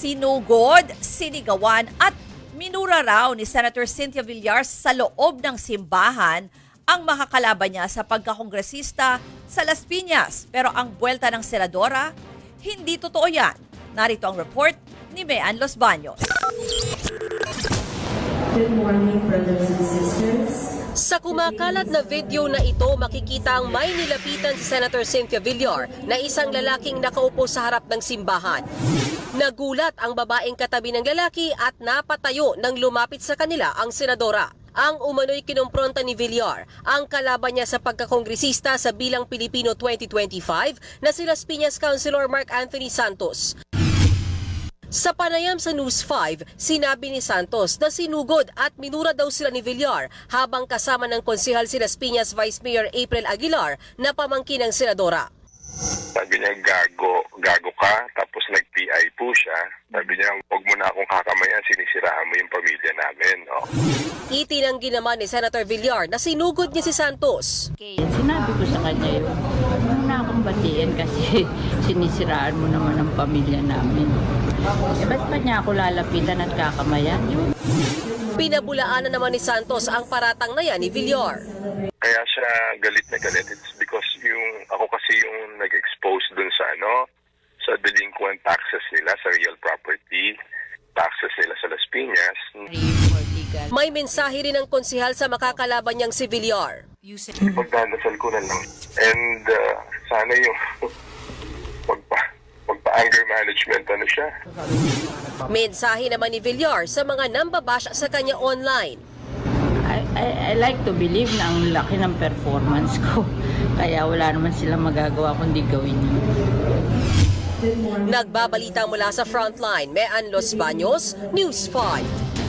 Sinugod, sinigawan at minura raw ni Senator Cynthia Villar sa loob ng simbahan ang makakalaban niya sa pagkakongresista sa Las Piñas. Pero ang buwelta ng senadora, hindi totoo yan. Narito ang report ni Mean Los Baños. Good morning, brothers and sisters. Sa kumakalat na video na ito, makikita ang may nilapitan si Senator Cynthia Villar na isang lalaking nakaupo sa harap ng simbahan. Nagulat ang babaeng katabi ng lalaki at napatayo nang lumapit sa kanila ang senadora. Ang umano'y kinumpronta ni Villar ang kalaban niya sa pagkakongresista sa Bilang Pilipino 2025 na si Las Piñas Councilor Mark Anthony Santos. Sa panayam sa News 5, sinabi ni Santos na sinugod at minura daw sila ni Villar habang kasama ng konsehal si Las Piñas Vice Mayor April Aguilar na pamangkin ng senadora. Sabi niya, gago ka, tapos nag-PI po siya. Sabi niya, huwag mo na akong kakamayan, sinisiraan mo yung pamilya namin. No? Itinanggi naman ni Senator Villar na sinugod niya si Santos. Sinabi ko sa kanya yun, huwag na akong batiin kasi sinisiraan mo naman ang pamilya namin. Ba't pa niya ako lalapitan at kakamayan? Pinabulaanan naman ni Santos ang paratang na yan ni Villar. Kaya siya galit na galit. It's because ako kasi yung nag-expose dun sa delinquent taxes nila, sa real property taxes nila sa Las Piñas. May mensahe rin ng konsehal sa makakalaban niyang si Villar. Pagdadasal ko na lang. And sana yung magpa-anger management siya. Mensahe naman ni Villar sa mga nambabash sa kanya online. I like to believe na ang laki ng performance ko. Kaya wala naman silang magagawa kundi gawin yun. Nagbabalita mula sa Frontline, Mean Los Baños, News 5.